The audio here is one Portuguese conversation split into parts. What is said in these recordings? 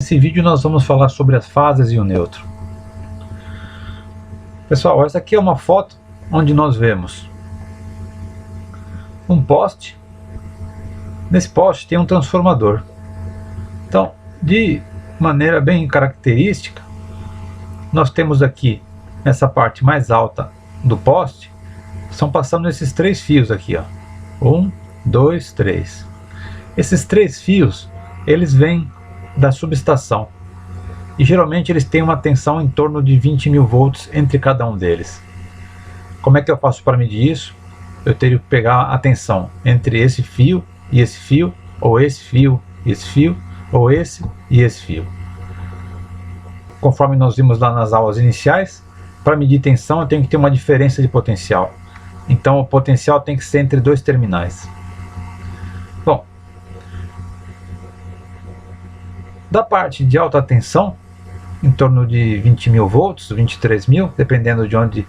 Nesse vídeo nós vamos falar sobre as fases e o neutro. Pessoal, essa aqui é uma foto onde nós vemos um poste. Nesse poste tem um transformador. Então, de maneira bem característica, nós temos aqui nessa parte mais alta do poste, estão passando esses três fios aqui, ó. 1, 2, 3. Esses três fios, eles vêm da subestação. E geralmente eles têm uma tensão em torno de 20.000 volts entre cada um deles. Como é que eu faço para medir isso? Eu teria que pegar a tensão entre esse fio e esse fio, ou esse fio e esse fio, ou esse e esse fio. Conforme nós vimos lá nas aulas iniciais, para medir tensão eu tenho que ter uma diferença de potencial. Então o potencial tem que ser entre dois terminais. Bom, da parte de alta tensão, em torno de 20.000 volts, 23.000, dependendo de onde,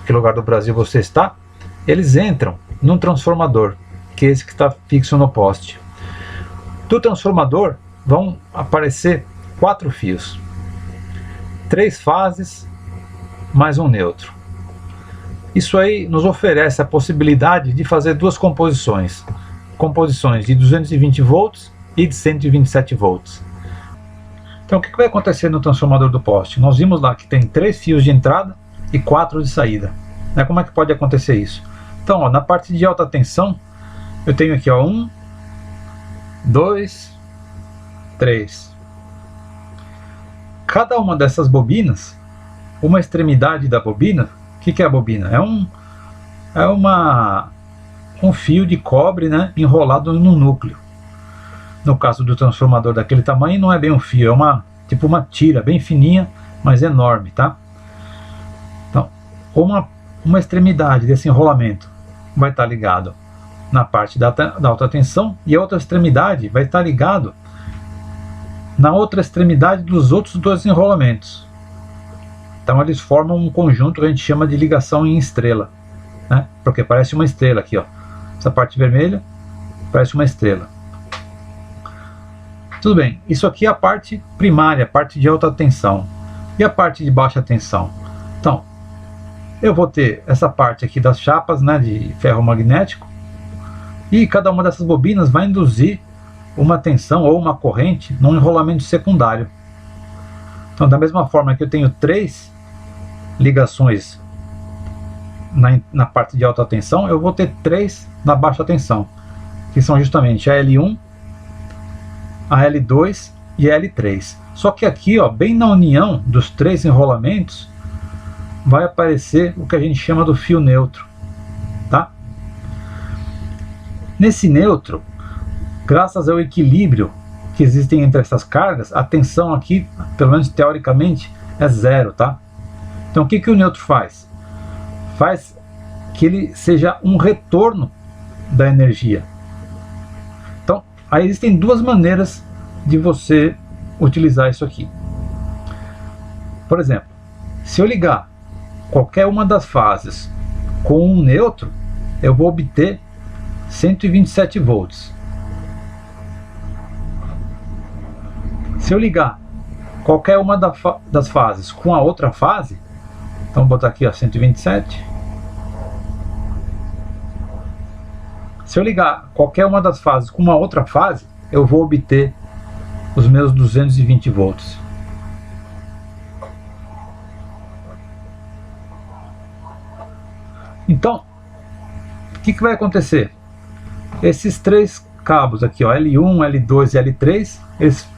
que lugar do Brasil você está, eles entram num transformador, que é esse que está fixo no poste. Do transformador vão aparecer 4 fios, 3 fases mais um neutro. Isso aí nos oferece a possibilidade de fazer duas composições de 220 volts e de 127 volts. Então o que vai acontecer no transformador do poste? Nós vimos lá que tem 3 fios de entrada e 4 de saída. Como é que pode acontecer isso? Então, ó, na parte de alta tensão, eu tenho aqui, ó, 1, 2, 3. Cada uma dessas bobinas, uma extremidade da bobina, o que é a bobina? É um fio de cobre, né, enrolado no núcleo. No caso do transformador daquele tamanho, não é bem um fio, é tipo uma tira bem fininha, mas enorme, tá? Então, uma extremidade desse enrolamento vai estar ligado na parte da alta tensão, e a outra extremidade vai estar ligado na outra extremidade dos outros dois enrolamentos. Então eles formam um conjunto que a gente chama de ligação em estrela, né? Porque parece uma estrela aqui, ó. Essa parte vermelha parece uma estrela. Tudo bem, isso aqui é a parte primária, a parte de alta tensão. E a parte de baixa tensão? Então, eu vou ter essa parte aqui das chapas, né, de ferro magnético, e cada uma dessas bobinas vai induzir uma tensão ou uma corrente num enrolamento secundário. Então, da mesma forma que eu tenho 3 ligações na parte de alta tensão, eu vou ter 3 na baixa tensão, que são justamente a L1, a L2 e a L3. Só que aqui, ó, bem na união dos 3 enrolamentos, vai aparecer o que a gente chama do fio neutro, tá? Nesse neutro, graças ao equilíbrio que existe entre essas cargas, a tensão aqui, pelo menos teoricamente, é zero, tá? Então o que o neutro faz? Faz que ele seja um retorno da energia. Então, aí existem duas maneiras de você utilizar isso aqui. Por exemplo, se eu ligar qualquer uma das fases com um neutro, eu vou obter 127 volts. Se eu ligar qualquer uma das fases com a outra fase, então vou botar aqui, ó, 127. Se eu ligar qualquer uma das fases com uma outra fase, eu vou obter os meus 220 volts. Então, o que vai acontecer? Esses 3 cabos aqui, ó, L1, L2 e L3, eles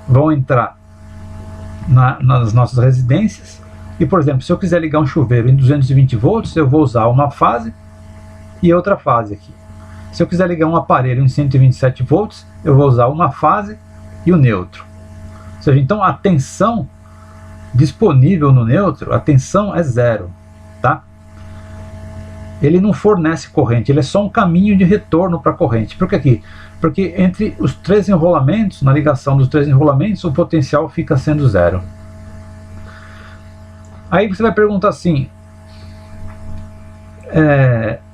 vão entrar nas nossas residências. E, por exemplo, se eu quiser ligar um chuveiro em 220 volts, eu vou usar uma fase e outra fase aqui. Se eu quiser ligar um aparelho em 127 volts, eu vou usar uma fase e o neutro. Ou seja, então a tensão disponível no neutro, a tensão é zero, tá? Ele não fornece corrente, ele é só um caminho de retorno para a corrente. Por que aqui? Porque entre os 3 enrolamentos, na ligação dos 3 enrolamentos, o potencial fica sendo zero. Aí você vai perguntar assim,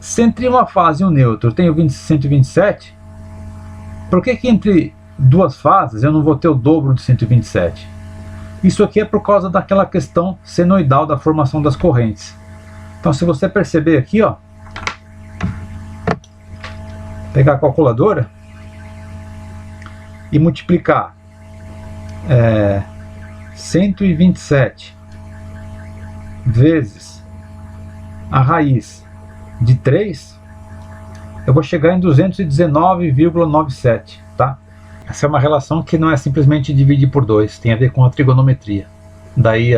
se entre uma fase e um neutro eu tenho 127, por que entre duas fases, eu não vou ter o dobro de 127. Isso aqui é por causa daquela questão senoidal da formação das correntes. Então, se você perceber aqui, ó, pegar a calculadora e multiplicar 127 vezes a raiz de 3, eu vou chegar em 219,97, tá? Essa é uma relação que não é simplesmente dividir por 2, tem a ver com a trigonometria. Daí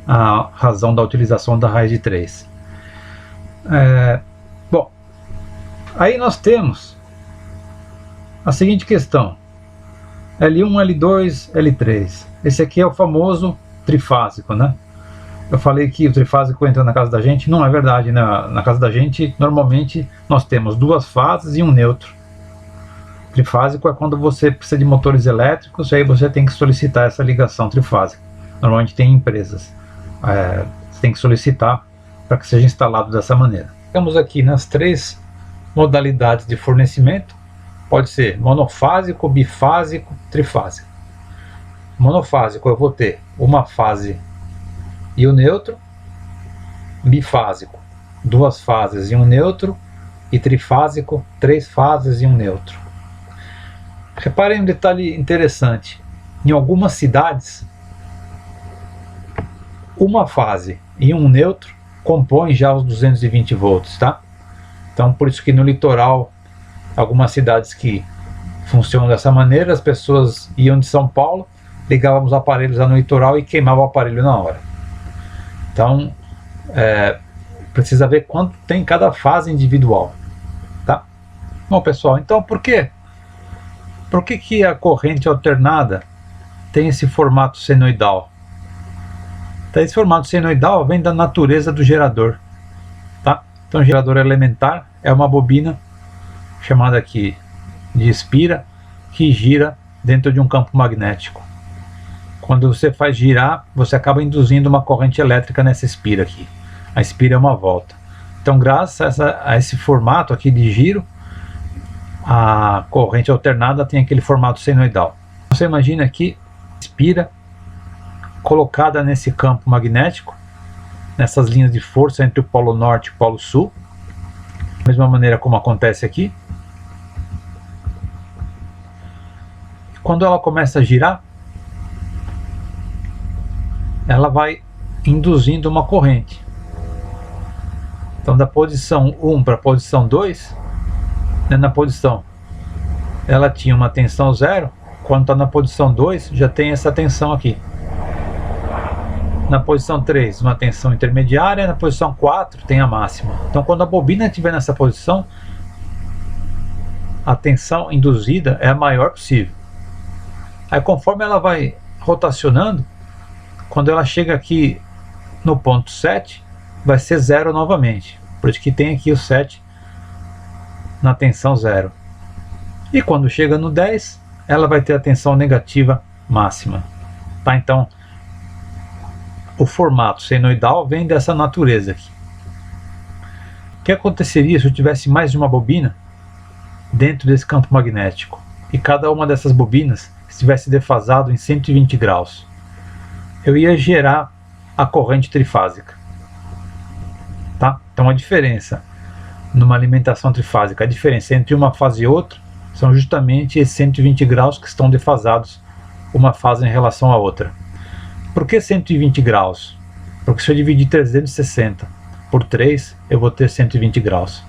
a razão da utilização da raiz de 3. Bom, aí nós temos a seguinte questão: L1, L2, L3. Esse aqui é o famoso trifásico, né? Eu falei que o trifásico entra na casa da gente. Não é verdade, né? Na casa da gente, normalmente, nós temos duas fases e um neutro. Trifásico é quando você precisa de motores elétricos, e aí você tem que solicitar essa ligação trifásica. Normalmente tem empresas. Você tem que solicitar para que seja instalado dessa maneira. Temos aqui nas três modalidades de fornecimento. Pode ser monofásico, bifásico, trifásico. Monofásico eu vou ter uma fase e o neutro. Bifásico, duas fases e um neutro. E trifásico, três fases e um neutro. Reparem um detalhe interessante: em algumas cidades, uma fase e um neutro compõem já os 220 volts, tá? Então, por isso que no litoral, algumas cidades que funcionam dessa maneira, as pessoas iam de São Paulo, ligavam os aparelhos lá no litoral e queimavam o aparelho na hora. Então, precisa ver quanto tem cada fase individual, tá? Bom, pessoal, então por que a corrente alternada tem esse formato senoidal? Então, esse formato senoidal vem da natureza do gerador, tá? Então, o gerador elementar é uma bobina chamada aqui de espira, que gira dentro de um campo magnético. Quando você faz girar, você acaba induzindo uma corrente elétrica nessa espira aqui. A espira é uma volta. Então, graças a esse formato aqui de giro, a corrente alternada tem aquele formato senoidal. Você imagina aqui a espira colocada nesse campo magnético, nessas linhas de força entre o polo norte e o polo sul, da mesma maneira como acontece aqui. Quando ela começa a girar, ela vai induzindo uma corrente. Então, da posição 1 para a posição 2, na posição ela tinha uma tensão 0, quando está na posição 2 já tem essa tensão aqui. Na posição 3 uma tensão intermediária, na posição 4 tem a máxima. Então, quando a bobina estiver nessa posição, a tensão induzida é a maior possível. Aí, conforme ela vai rotacionando, quando ela chega aqui no ponto 7, vai ser 0 novamente. Por isso que tem aqui o 7 na tensão 0. E quando chega no 10, ela vai ter a tensão negativa máxima. Tá? Então, o formato senoidal vem dessa natureza aqui. O que aconteceria se eu tivesse mais de uma bobina dentro desse campo magnético e cada uma dessas bobinas estivesse defasado em 120 graus? Eu ia gerar a corrente trifásica. Tá? Então, a diferença numa alimentação trifásica, a diferença entre uma fase e outra são justamente esses 120 graus que estão defasados uma fase em relação à outra. Por que 120 graus? Porque se eu dividir 360 por 3, eu vou ter 120 graus.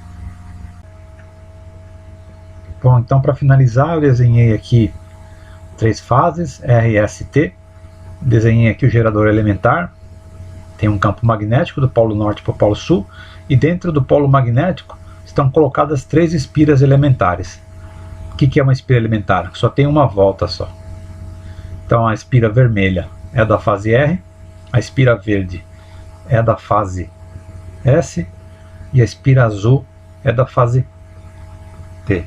Bom, então, para finalizar, eu desenhei aqui três fases, R, S, T. Desenhei aqui o gerador elementar. Tem um campo magnético do polo norte para o polo sul, e dentro do polo magnético estão colocadas três espiras elementares. O que é uma espira elementar? Só tem uma volta só. Então, a espira vermelha é da fase R, a espira verde é da fase S e a espira azul é da fase T.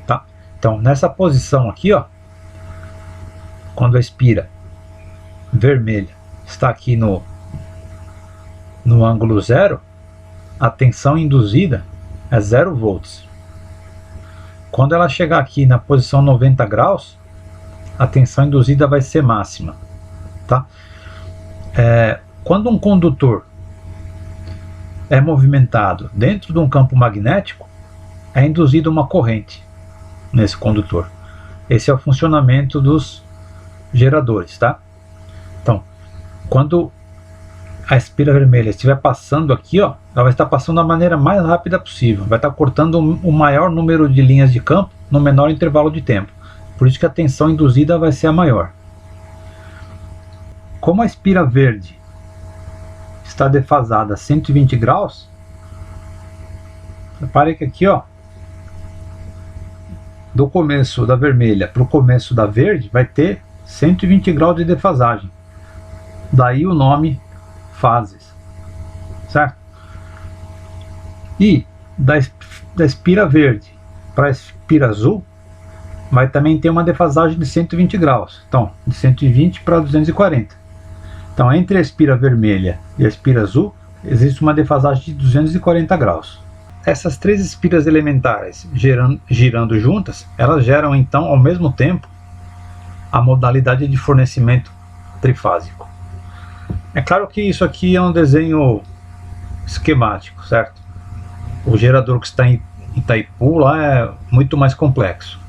Tá? Então, nessa posição aqui, ó, quando a espira vermelha está aqui no ângulo 0, a tensão induzida é 0 volts. Quando ela chegar aqui na posição 90 graus, a tensão induzida vai ser máxima, tá? Quando um condutor é movimentado dentro de um campo magnético, é induzida uma corrente nesse condutor. Esse é o funcionamento dos geradores, tá? Então, quando a espira vermelha estiver passando aqui, ó, ela vai estar passando da maneira mais rápida possível, vai estar cortando o maior número de linhas de campo no menor intervalo de tempo. Por isso que a tensão induzida vai ser a maior. Como a espira verde está defasada a 120 graus, repare que aqui, ó, do começo da vermelha para o começo da verde vai ter 120 graus de defasagem. Daí o nome fases, certo? E da espira verde para a espira azul vai também ter uma defasagem de 120 graus. Então, de 120 para 240. Então, entre a espira vermelha e a espira azul existe uma defasagem de 240 graus. Essas três espiras elementares girando juntas, elas geram então ao mesmo tempo a modalidade de fornecimento trifásico. É claro que isso aqui é um desenho esquemático, certo? O gerador que está em Itaipu lá é muito mais complexo.